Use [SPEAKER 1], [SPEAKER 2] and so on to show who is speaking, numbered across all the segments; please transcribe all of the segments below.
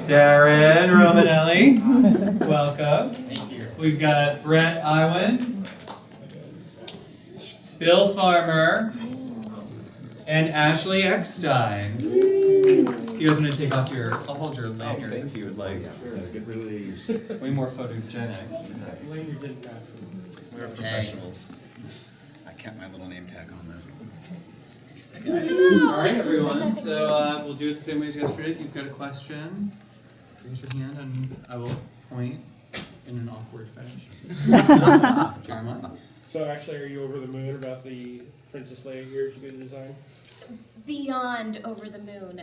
[SPEAKER 1] Darren, Romanelli, welcome.
[SPEAKER 2] Thank you.
[SPEAKER 1] We've got Bret Iwan, Bill Farmer, and Ashley Eckstein. You guys want to take off your, I'll hold your lanyards if you would like.
[SPEAKER 2] Get rid of these.
[SPEAKER 1] Way more photogenic. We're professionals.
[SPEAKER 2] I kept my little name tag on that.
[SPEAKER 1] Alright everyone, so we'll do it the same way as yesterday. If you've got a question, raise your hand and I will point in an awkward fashion. Jeremiah?
[SPEAKER 3] So actually, are you over the moon about the Princess Leia ears you could design?
[SPEAKER 4] Beyond over the moon.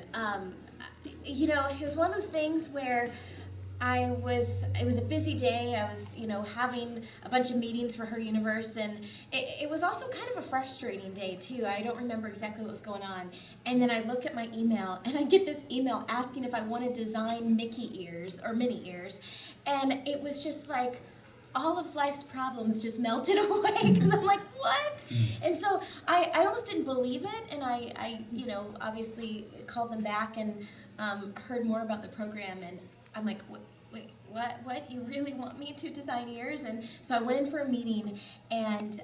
[SPEAKER 4] You know, it was one of those things where it was a busy day. I was, having a bunch of meetings for her universe, and it was also kind of a frustrating day too. I don't remember exactly what was going on. And then I look at my email, and I get this email asking if I want to design Mickey ears, or Minnie ears. And it was just like, all of life's problems just melted away, because I'm like, what? And so I almost didn't believe it, and I obviously called them back and heard more about the program, and I'm like, wait, what? You really want me to design ears? And so I went in for a meeting, and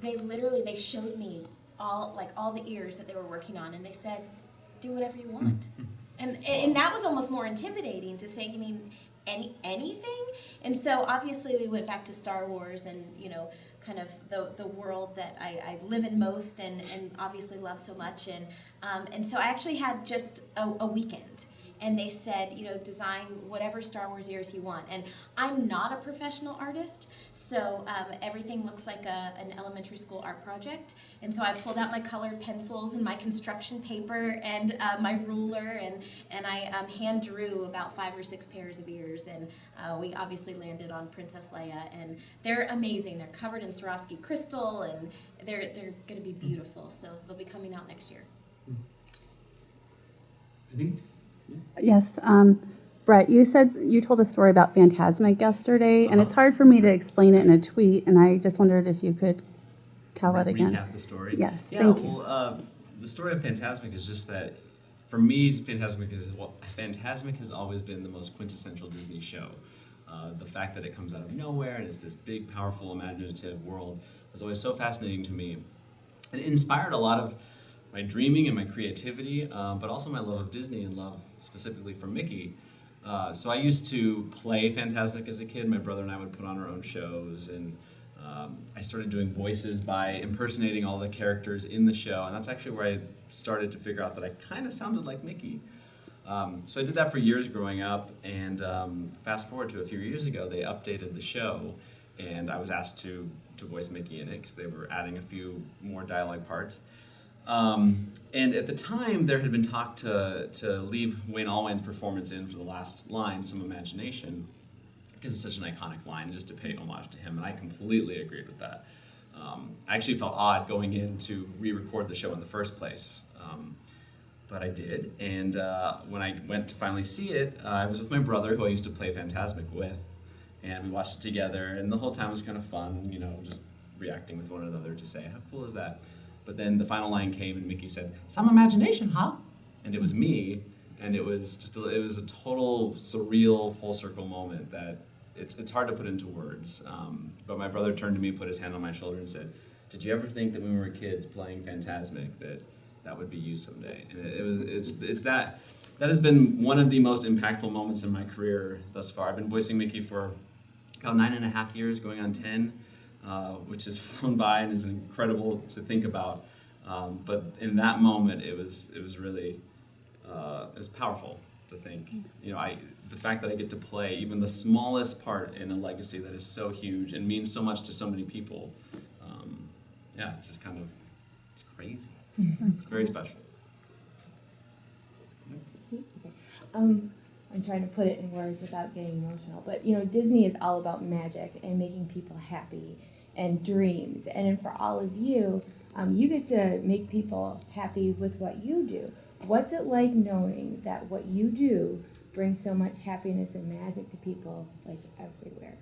[SPEAKER 4] they showed me all the ears that they were working on, and they said, do whatever you want. And that was almost more intimidating to say, you mean anything? And so obviously we went back to Star Wars and, kind of the world that I live in most and obviously love so much. And so I actually had just a weekend. And they said, design whatever Star Wars ears you want. And I'm not a professional artist, so everything looks like an elementary school art project. And so I pulled out my colored pencils and my construction paper and my ruler, and I hand drew about 5 or 6 pairs of ears. And we obviously landed on Princess Leia, and they're amazing. They're covered in Swarovski crystal, and they're going to be beautiful. So they'll be coming out next year.
[SPEAKER 1] I think.
[SPEAKER 5] Yes, Bret, you told a story about Fantasmic yesterday, and it's hard for me to explain it in a tweet, and I just wondered if you could tell it again.
[SPEAKER 6] Recap the story?
[SPEAKER 5] Yes,
[SPEAKER 6] yeah,
[SPEAKER 5] thank you.
[SPEAKER 6] Well, the story of Fantasmic is just that, for me, Fantasmic has always been the most quintessential Disney show. The fact that it comes out of nowhere and it's this big, powerful, imaginative world was always so fascinating to me. And it inspired a lot of my dreaming and my creativity, but also my love of Disney and love specifically for Mickey. So I used to play Fantasmic as a kid. My brother and I would put on our own shows, and I started doing voices by impersonating all the characters in the show, and that's actually where I started to figure out that I kind of sounded like Mickey. So I did that for years growing up, and fast forward to a few years ago, they updated the show, and I was asked to voice Mickey in it because they were adding a few more dialogue parts. And at the time, there had been talk to leave Wayne Allwine's performance in for the last line, Some Imagination, because it's such an iconic line, and just to pay homage to him, and I completely agreed with that. I actually felt odd going in to re-record the show in the first place, but I did, and when I went to finally see it, I was with my brother, who I used to play Fantasmic with, and we watched it together, and the whole time was kind of fun, just reacting with one another to say, how cool is that? But then the final line came, and Mickey said, "Some imagination, huh?" And it was me, and it was a total surreal full circle moment that it's hard to put into words. But my brother turned to me, put his hand on my shoulder, and said, "Did you ever think that when we were kids playing Fantasmic that would be you someday?" And it's that has been one of the most impactful moments in my career thus far. I've been voicing Mickey for about 9.5 years, going on 10. Which has flown by and is incredible to think about. But in that moment, it was really it was powerful to think. The fact that I get to play even the smallest part in a legacy that is so huge and means so much to so many people. It's just it's crazy. It's very special.
[SPEAKER 7] I'm trying to put it in words without getting emotional, but Disney is all about magic and making people happy and dreams, and for all of you, you get to make people happy with what you do. What's it like knowing that what you do brings so much happiness and magic to people everywhere?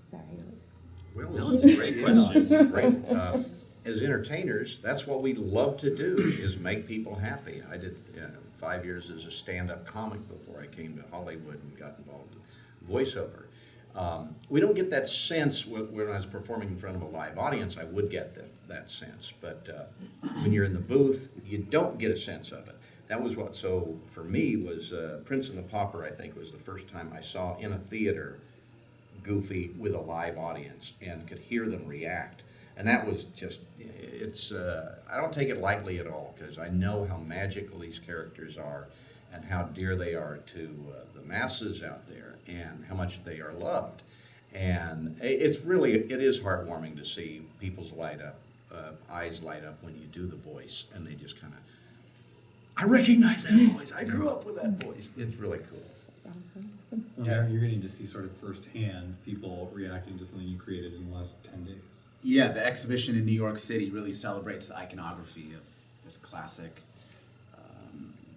[SPEAKER 7] Sorry, Liz.
[SPEAKER 6] Well, no, it's a great question.
[SPEAKER 2] Great. as entertainers, that's what we love to do, is make people happy. I did 5 years as a stand-up comic before I came to Hollywood and got involved in voiceover. We don't get that sense when I was performing in front of a live audience. I would get that sense, but when you're in the booth, you don't get a sense of it. That was what, so for me, was Prince and the Pauper, I think, was the first time I saw in a theater Goofy with a live audience and could hear them react. And that was just, I don't take it lightly at all, because I know how magical these characters are and how dear they are to the masses out there and how much they are loved. And it is heartwarming to see people's eyes light up when you do the voice, and they just kind of, I recognize that voice. I grew up with that voice. It's really cool.
[SPEAKER 1] Yeah, you're getting to see sort of firsthand people reacting to something you created in the last 10 days.
[SPEAKER 8] Yeah, the exhibition in New York City really celebrates the iconography of this classic,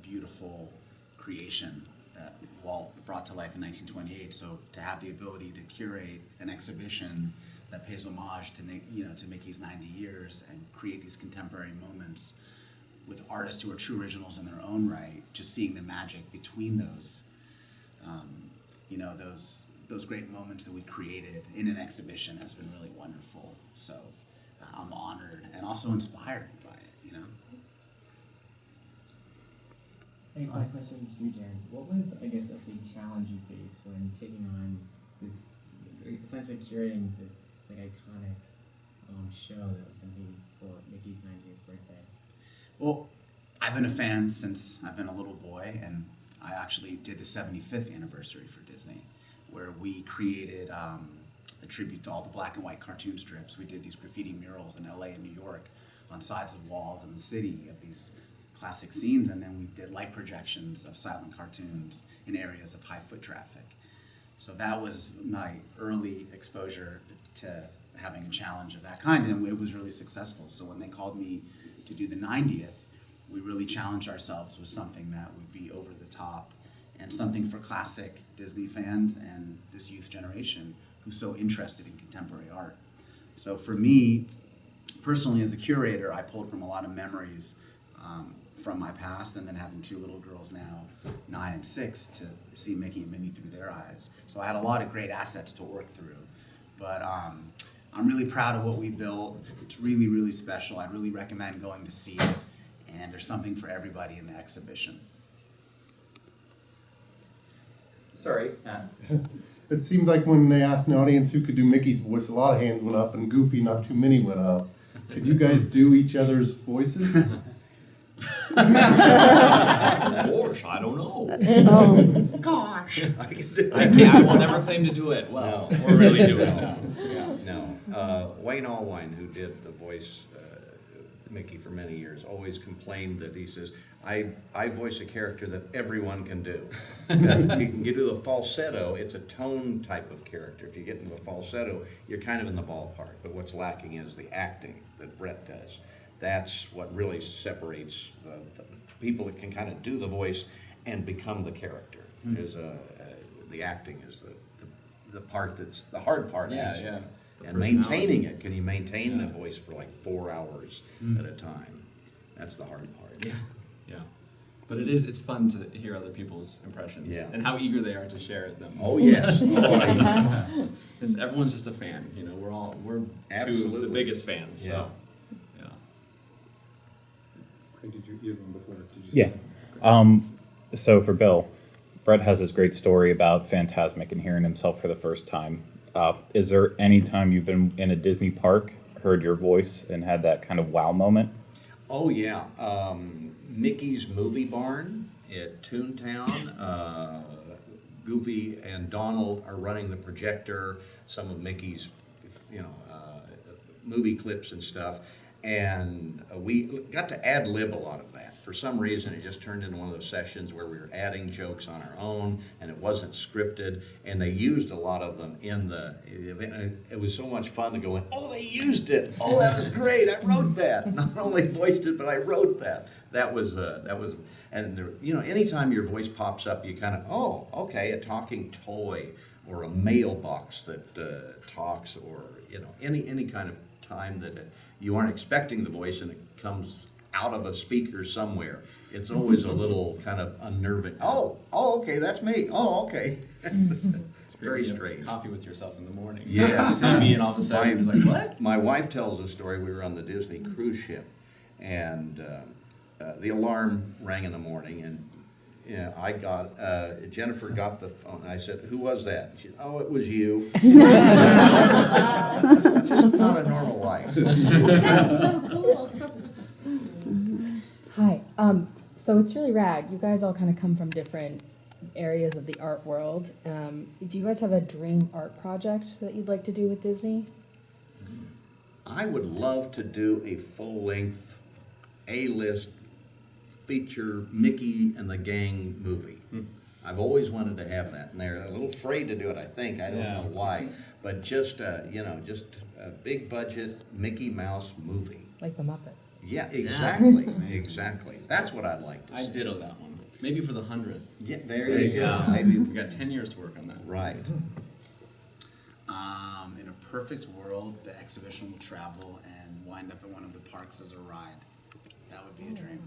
[SPEAKER 8] beautiful creation that Walt brought to life in 1928. So to have the ability to curate an exhibition that pays homage to Mickey's 90 years and create these contemporary moments with artists who are true originals in their own right, just seeing the magic between those, those great moments that we created in an exhibition has been really wonderful. So I'm honored and also inspired by it,
[SPEAKER 9] I guess my question is for you, Darren. What was, I guess, a big challenge you faced when taking on this, essentially curating this iconic show that was going to be for Mickey's 90th birthday?
[SPEAKER 8] Well, I've been a fan since I've been a little boy, and I actually did the 75th anniversary for Disney, where we created a tribute to all the black and white cartoon strips. We did these graffiti murals in LA and New York on sides of walls in the city of these classic scenes, and then we did light projections of silent cartoons in areas of high foot traffic. So that was my early exposure to having a challenge of that kind, and it was really successful. So when they called me to do the 90th, we really challenged ourselves with something that would be over the top and something for classic Disney fans and this youth generation who's so interested in contemporary art. So for me, personally as a curator, I pulled from a lot of memories from my past, and then having two little girls now, 9 and 6, to see Mickey and Minnie through their eyes. So I had a lot of great assets to work through. But I'm really proud of what we built. It's really, really special. I really recommend going to see it. And there's something for everybody in the exhibition.
[SPEAKER 1] Sorry,
[SPEAKER 10] It seemed like when they asked an audience who could do Mickey's voice, a lot of hands went up, and Goofy, not too many went up. Could you guys do each other's voices?
[SPEAKER 6] Of course, I don't know.
[SPEAKER 2] Gosh, I can do
[SPEAKER 6] I will never claim to do it well, or really do it.
[SPEAKER 2] No. Wayne Allwine, who did the voice Mickey for many years, always complained that he says, I voice a character that everyone can do. If you can get to the falsetto, it's a tone type of character. If you get into the falsetto, you're kind of in the ballpark. But what's lacking is the acting that Bret does. That's what really separates the people that can kind of do the voice and become the character. Is the acting is the part that's the hard part.
[SPEAKER 6] Yeah.
[SPEAKER 2] And maintaining it. Can you maintain the voice for like 4 hours at a time? That's the hard part.
[SPEAKER 6] Yeah. But it's fun to hear other people's impressions and how eager they are to share them.
[SPEAKER 2] Oh yes.
[SPEAKER 6] Because everyone's just a fan, we're two of the biggest fans. So.
[SPEAKER 1] Craig, did you have one before? Did you
[SPEAKER 11] Yeah. So for Bill, Bret has this great story about Fantasmic and hearing himself for the first time. Is there any time you've been in a Disney park, heard your voice, and had that kind of wow moment?
[SPEAKER 2] Oh yeah. Mickey's Movie Barn at Toontown. Goofy and Donald are running the projector. Some of Mickey's, movie clips and stuff. And we got to ad-lib a lot of that. For some reason, it just turned into one of those sessions where we were adding jokes on our own, and it wasn't scripted, and they used a lot of them in the event. It was so much fun to go in, oh, they used it! Oh, that was great! I wrote that! Not only voiced it, but I wrote that. That was, and there, anytime your voice pops up, you kind of, oh, okay, a talking toy, or a mailbox that talks, or, any kind of time that you aren't expecting the voice and it comes out of a speaker somewhere. It's always a little kind of unnerving. Oh, okay, that's me. Oh, okay. It's very strange.
[SPEAKER 6] Coffee with yourself in the morning.
[SPEAKER 2] Yeah.
[SPEAKER 6] TV, and all of a sudden you're like, what?
[SPEAKER 2] My wife tells a story. We were on the Disney cruise ship, and the alarm rang in the morning, and I got Jennifer got the phone. And I said, "Who was that?" She said, "Oh, it was you." Just not a normal life.
[SPEAKER 4] That's so cool.
[SPEAKER 12] Hi. So it's really rad. You guys all kind of come from different areas of the art world. Do you guys have a dream art project that you'd like to do with Disney?
[SPEAKER 2] I would love to do a full-length, A-list feature Mickey and the Gang movie. I've always wanted to have that, and they're a little afraid to do it, I think. I don't know why. But just a big budget Mickey Mouse movie.
[SPEAKER 12] Like the Muppets.
[SPEAKER 2] Yeah, exactly. Exactly. That's what I'd like to see.
[SPEAKER 6] I ditto that one. Maybe for the 100th.
[SPEAKER 2] Yeah, there you go.
[SPEAKER 6] Maybe we've got 10 years to work on that.
[SPEAKER 2] Right.
[SPEAKER 8] In a perfect world, the exhibition will travel and wind up at one of the parks as a ride. That would be a dream.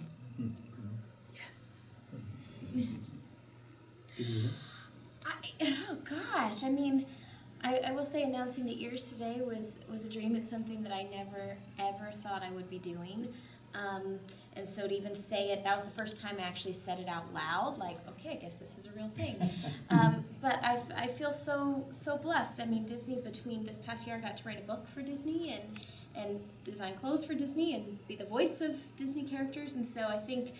[SPEAKER 4] Yes. Oh gosh, I mean, I will say announcing the ears today was a dream. It's something that I never ever thought I would be doing. And so to even say it, that was the first time I actually said it out loud, like, okay, I guess this is a real thing. But I feel so blessed. I mean, Disney, between this past year, I got to write a book for Disney and design clothes for Disney and be the voice of Disney characters. And so I think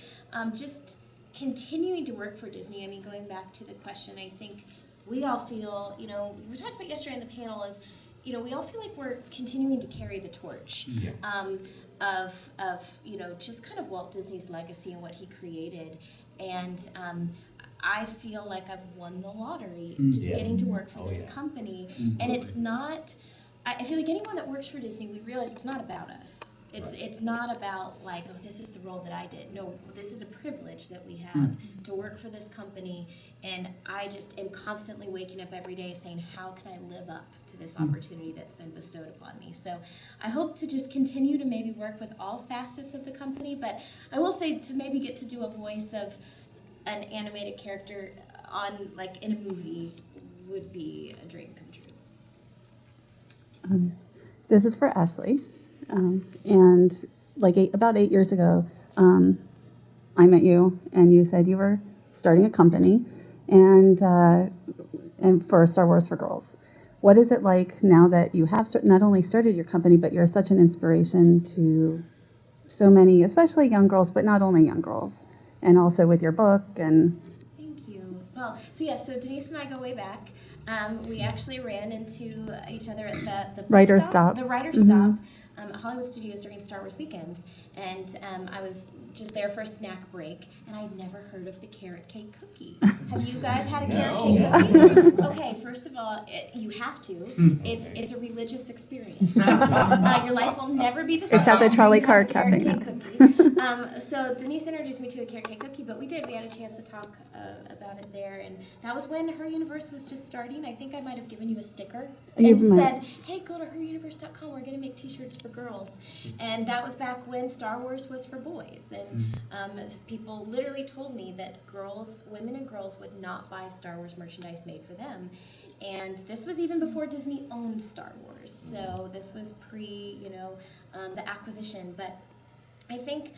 [SPEAKER 4] just continuing to work for Disney, I mean, going back to the question, I think we all feel, we were talking about yesterday in the panel is, we all feel like we're continuing to carry the torch.
[SPEAKER 2] Yeah.
[SPEAKER 4] Of just kind of Walt Disney's legacy and what he created. And I feel like I've won the lottery just getting to work for this company. And it's not, I feel like anyone that works for Disney, we realize it's not about us. It's not about like, oh, this is the role that I did. No, this is a privilege that we have to work for this company, and I just am constantly waking up every day saying, how can I live up to this opportunity that's been bestowed upon me? So I hope to just continue to maybe work with all facets of the company, but I will say to maybe get to do a voice of an animated character on in a movie would be a dream come true.
[SPEAKER 5] This is for Ashley. And about 8 years ago, I met you, and you said you were starting a company, and for Star Wars for Girls. What is it like now that you have not only started your company, but you're such an inspiration to so many, especially young girls, but not only young girls, and also with your book and.
[SPEAKER 4] Thank you. Well, so Denise and I go way back. We actually ran into each other at the
[SPEAKER 5] Writer Stop.
[SPEAKER 4] The Writer Stop. At Hollywood Studios during Star Wars weekends, and I was just there for a snack break, and I had never heard of the carrot cake cookie. Have you guys had a carrot cake cookie? Okay, first of all, you have to. It's a religious experience. Your life will never be the same.
[SPEAKER 5] It's at the Trolley Car
[SPEAKER 4] Carrot
[SPEAKER 5] Cafe
[SPEAKER 4] cake cookie. So Denise introduced me to a carrot cake cookie, but we had a chance to talk about it there, and that was when Her Universe was just starting. I think I might have given you a sticker and said, hey, go to heruniverse.com, we're going to make t-shirts for girls. And that was back when Star Wars was for boys, and people literally told me that women and girls would not buy Star Wars merchandise made for them. And this was even before Disney owned Star Wars, so this was pre, the acquisition. But I think,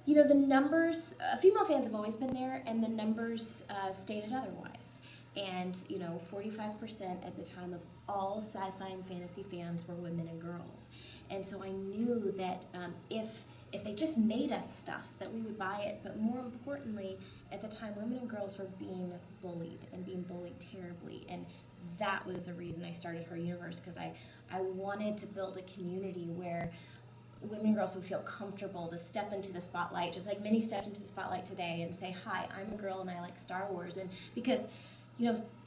[SPEAKER 4] the numbers, female fans have always been there, and the numbers stated otherwise. And, 45% at the time of all sci-fi and fantasy fans were women and girls. And so I knew that if they just made us stuff, that we would buy it. But more importantly, at the time, women and girls were being bullied and being bullied terribly. And that was the reason I started Her Universe, because I wanted to build a community where women and girls would feel comfortable to step into the spotlight, just like Minnie stepped into the spotlight today and say, hi, I'm a girl and I like Star Wars. And because,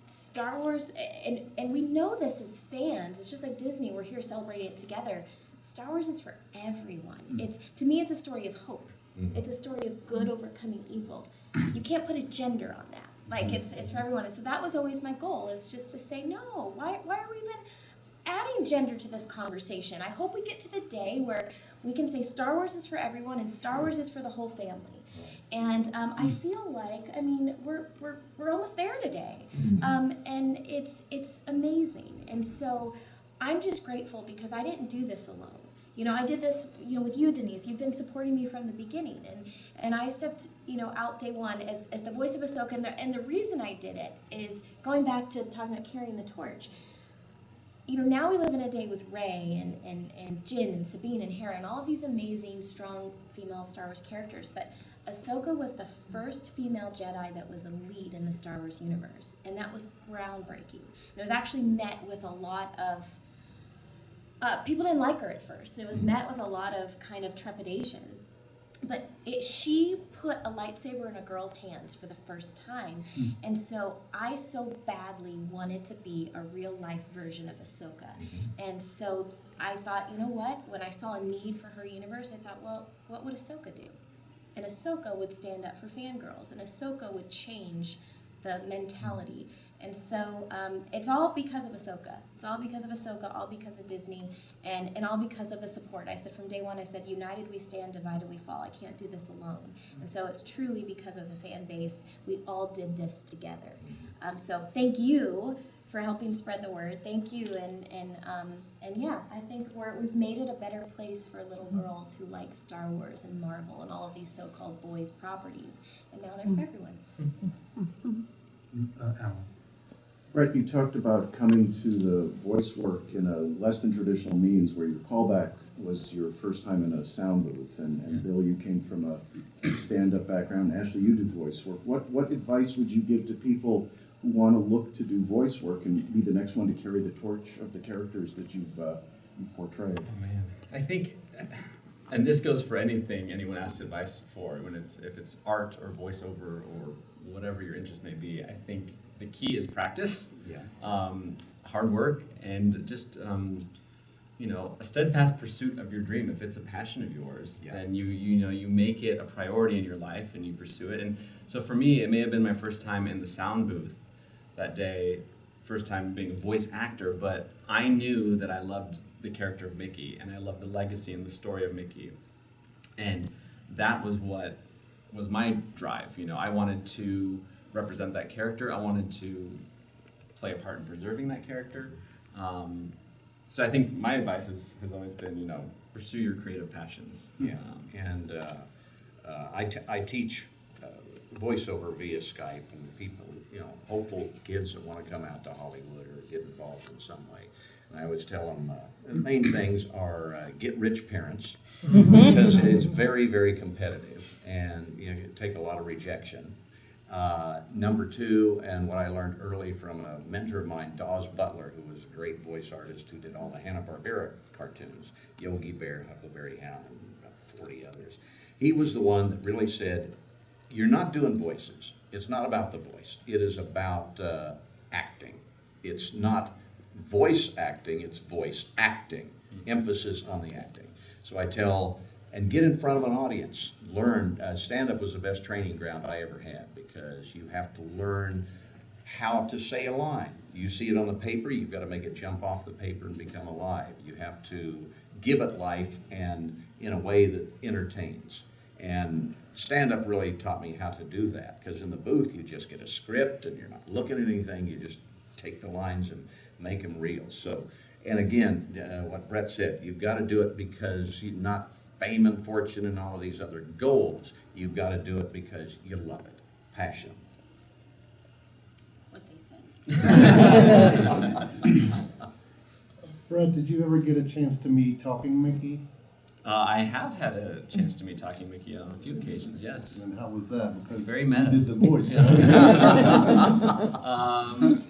[SPEAKER 4] Star Wars, and we know this as fans, it's just like Disney, we're here celebrating it together. Star Wars is for everyone. To me, it's a story of hope. It's a story of good overcoming evil. You can't put a gender on that. It's for everyone. And so that was always my goal, is just to say, no, why are we even adding gender to this conversation. I hope we get to the day where we can say Star Wars is for everyone and Star Wars is for the whole family. And I feel like, I mean, we're almost there today, and it's amazing. And so I'm just grateful because I didn't do this alone. You know, I did this, you know, with you, Denise. You've been supporting me from the beginning, and I stepped, you know, out day one as the voice of Ahsoka. And the reason I did it is going back to talking about carrying the torch. You know, now we live in a day with Rey and Jyn and Sabine and Hera and all of these amazing, strong female Star Wars characters, but Ahsoka was the first female Jedi that was a lead in the Star Wars universe, and that was groundbreaking. And it was actually met with a lot of people didn't like her at first. It was met with a lot of kind of trepidation. But she put a lightsaber in a girl's hands for the first time. And so I so badly wanted to be a real-life version of Ahsoka. And so I thought, you know what? When I saw a need for her universe, I thought, well, what would Ahsoka do? And Ahsoka would stand up for fangirls. And Ahsoka would change the mentality. And so it's all because of Ahsoka. It's all because of Ahsoka, all because of Disney, and all because of the support. I said from day one, I said, united we stand, divided we fall. I can't do this alone. And so it's truly because of the fan base. We all did this together. So thank you for helping spread the word. Thank you. And yeah, I think we've made it a better place for little girls who like Star Wars and Marvel and all of these so-called boys properties. And now they're for everyone.
[SPEAKER 5] Awesome.
[SPEAKER 1] Alan.
[SPEAKER 13] Bret, you talked about coming to the voice work in a less than traditional means where your callback was your first time in a sound booth, and Bill, you came from a stand-up background. Ashley, you do voice work. What advice would you give to people who want to look to do voice work and be the next one to carry the torch of the characters that you've portrayed?
[SPEAKER 6] Oh man, I think, and this goes for anything anyone asks advice for, if it's art or voiceover or whatever your interest may be. I think the key is practice, hard work, and just a steadfast pursuit of your dream. If it's a passion of yours, then you make it a priority in your life and you pursue it. And so for me, it may have been my first time in the sound booth that day, first time being a voice actor, but I knew that I loved the character of Mickey and I loved the legacy and the story of Mickey, and that was what was my drive. I wanted to represent that character. I wanted to play a part in preserving that character. So I think my advice has always been, pursue your creative passions.
[SPEAKER 2] Yeah, and I teach voiceover via Skype, and people, hopeful kids that want to come out to Hollywood or get involved in some way. And I always tell them the main things are get rich parents, because it's very, very competitive, and you take a lot of rejection. Number two, and what I learned early from a mentor of mine, Dawes Butler, who was a great voice artist who did all the Hanna-Barbera cartoons, Yogi Bear, Huckleberry Hound, and about 40 others. He was the one that really said, you're not doing voices. It's not about the voice. It is about acting. It's not voice acting, it's voice acting. Emphasis on the acting. So I tell, and get in front of an audience. Learn, stand-up was the best training ground I ever had, because you have to learn how to say a line. You see it on the paper, you've got to make it jump off the paper and become alive. You have to give it life and in a way that entertains. And stand-up really taught me how to do that, because in the booth you just get a script and you're not looking at anything, you just take the lines and make them real. So, and again, what Bret said, you've got to do it because you're not fame and fortune and all of these other goals. You've got to do it because you love it. Passion.
[SPEAKER 4] What they said.
[SPEAKER 10] Bret, did you ever get a chance to meet Talking Mickey?
[SPEAKER 6] I have had a chance to meet Talking Mickey on a few occasions, yes.
[SPEAKER 10] And how was that? Because
[SPEAKER 6] very meta.
[SPEAKER 10] You did the voice.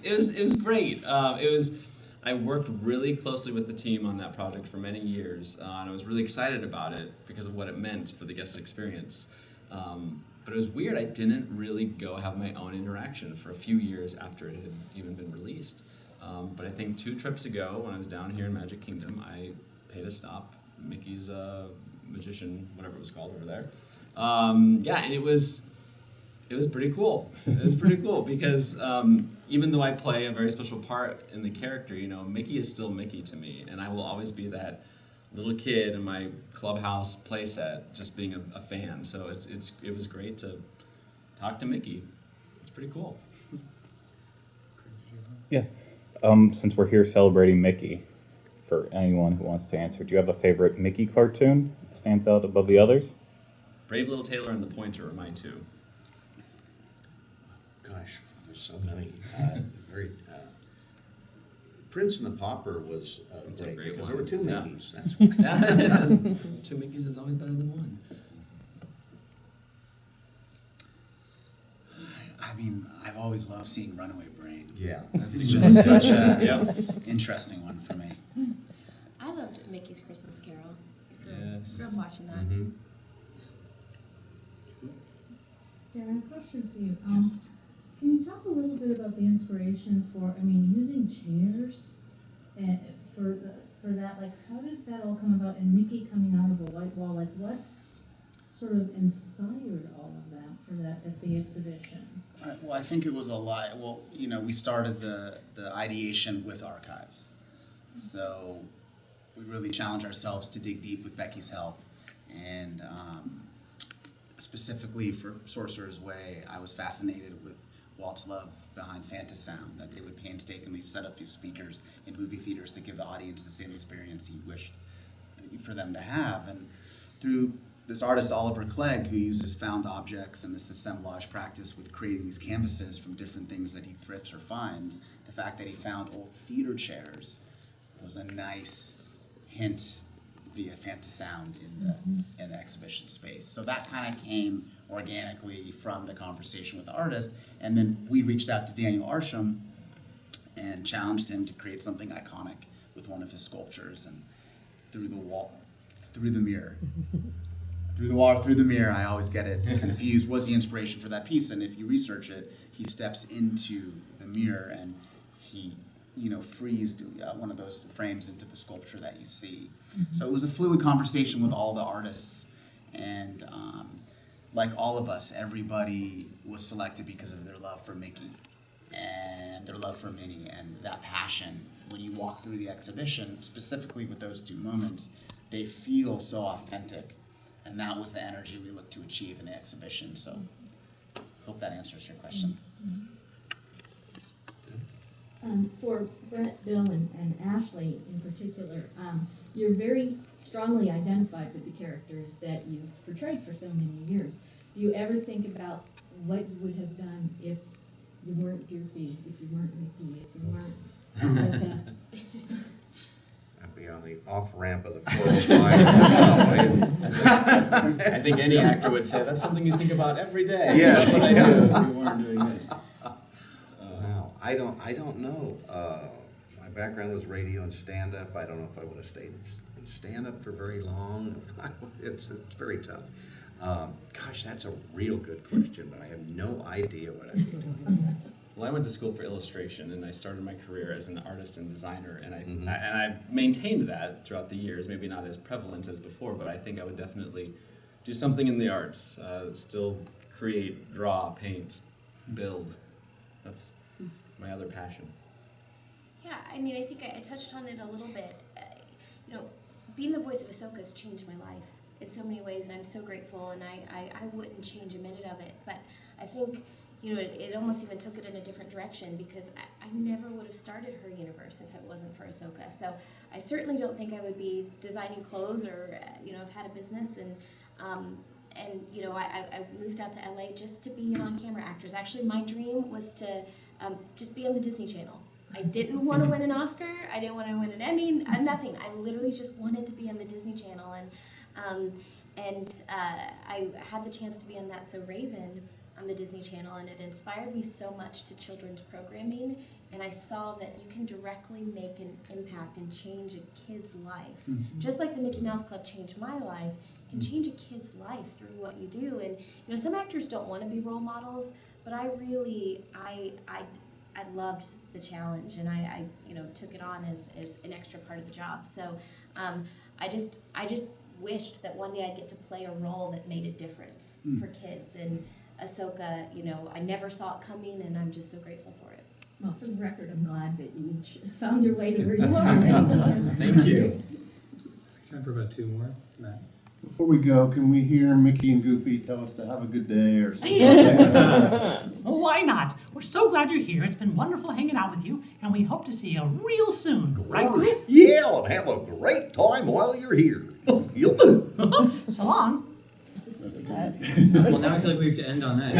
[SPEAKER 6] It was great. I worked really closely with the team on that project for many years, and I was really excited about it because of what it meant for the guest experience. But it was weird, I didn't really go have my own interaction for a few years after it had even been released. But I think 2 trips ago, when I was down here in Magic Kingdom, I paid a stop. Mickey's magician, whatever it was called over there. And it was It was pretty cool. It was pretty cool because even though I play a very special part in the character, you know, Mickey is still Mickey to me, and I will always be that little kid in my clubhouse playset, just being a fan. So it was great to talk to Mickey. It's pretty cool.
[SPEAKER 11] Yeah. Since we're here celebrating Mickey, for anyone who wants to answer, do you have a favorite Mickey cartoon that stands out above the others?
[SPEAKER 6] Brave Little Tailor and the Pointer are mine too.
[SPEAKER 2] Gosh, there's so many. Prince and the Pauper was
[SPEAKER 6] A
[SPEAKER 2] great
[SPEAKER 6] great
[SPEAKER 2] because
[SPEAKER 6] one.
[SPEAKER 2] there were two
[SPEAKER 6] Yeah.
[SPEAKER 2] Mickeys. That's why.
[SPEAKER 6] Two Mickeys is always better than one.
[SPEAKER 8] I mean, I've always loved seeing Runaway Brain.
[SPEAKER 2] Yeah.
[SPEAKER 8] It's just such a interesting one for me.
[SPEAKER 4] I loved Mickey's Christmas Carol.
[SPEAKER 6] Yes.
[SPEAKER 4] Grew up watching that.
[SPEAKER 2] Mm-hmm.
[SPEAKER 14] Darren, a question for you. Can you talk a little bit about the inspiration for, using chairs and for that? Like, how did that all come about? And Mickey coming out of a white wall, like, what sort of inspired all of that for that at the exhibition?
[SPEAKER 8] Well, I think it was a lot. Well, we started the ideation with archives, so we really challenged ourselves to dig deep with Becky's help, and specifically for Sorcerer's Way, I was fascinated with Walt's love behind Fantasound, that they would painstakingly set up these speakers in movie theaters to give the audience the same experience he wished for them to have. And through this artist, Oliver Clegg, who uses found objects and this assemblage practice with creating these canvases from different things that he thrifts or finds, the fact that he found old theater chairs was a nice hint via Fantasound in the exhibition space. So that kind of came organically from the conversation with the artist, and then we reached out to Daniel Arsham and challenged him to create something iconic with one of his sculptures, and through the mirror. Through the wall, through the mirror, I always get it confused. Was the inspiration for that piece? And if you research it, he steps into the mirror and he, frees one of those frames into the sculpture that you see. Mm-hmm. So it was a fluid conversation with all the artists, and like all of us, everybody was selected because of their love for Mickey and their love for Minnie, and that passion. When you walk through the exhibition, specifically with those two moments, they feel so authentic. And that was the energy we looked to achieve in the exhibition. So, hope that answers your question.
[SPEAKER 14] For Bret, Bill, and Ashley in particular, you're very strongly identified with the characters that you've portrayed for so many years. Do you ever think about what you would have done if you weren't Goofy, if you weren't Mickey, if you weren't Ahsoka?
[SPEAKER 2] I'd be on the off-ramp of the 405.
[SPEAKER 6] I think any actor would say that's something you think about every day.
[SPEAKER 2] Yes.
[SPEAKER 6] That's what I do if we weren't doing this.
[SPEAKER 2] Wow, I don't know. My background was radio and stand-up. I don't know if I would have stayed in stand-up for very long. It's very tough. Gosh, that's a real good question, but I have no idea what I'd be doing.
[SPEAKER 6] Well, I went to school for illustration, and I started my career as an artist and designer, and I maintained that throughout the years. Maybe not as prevalent as before, but I think I would definitely do something in the arts. Still create, draw, paint, build. That's my other passion.
[SPEAKER 4] Yeah, I think I touched on it a little bit. Being the voice of Ahsoka has changed my life in so many ways, and I'm so grateful, and I wouldn't change a minute of it. But I think, it almost even took it in a different direction, because I never would have started her universe if it wasn't for Ahsoka. So I certainly don't think I would be designing clothes or, have had a business. And I moved out to LA just to be an on-camera actress. Actually, my dream was to just be on the Disney Channel. I didn't want to win an Oscar. I didn't want to win an Emmy. Nothing. I literally just wanted to be on the Disney Channel. And I had the chance to be on That's So Raven on the Disney Channel, and it inspired me so much to children's programming, and I saw that you can directly make an impact and change a kid's life. Mm-hmm. Just like the Mickey Mouse Club changed my life, you can change a kid's life through what you do. And some actors don't want to be role models, but I loved the challenge, and I took it on as an extra part of the job. So I just wished that one day I'd get to play a role that made a difference for kids. And Ahsoka, you know, I never saw it coming, and I'm just so grateful for it.
[SPEAKER 14] Well, for the record, I'm glad that you found your way to where you are.
[SPEAKER 1] Thank you. Time for about 2 more, Matt.
[SPEAKER 10] Before we go, can we hear Mickey and Goofy tell us to have a good day or something?
[SPEAKER 15] Oh, why not? We're so glad you're here. It's been wonderful hanging out with you, and we hope to see you real soon. Right, Goof?
[SPEAKER 2] Yeah, and have a great time while you're here.
[SPEAKER 15] So long.
[SPEAKER 1] Well, now I feel like we have to end on that.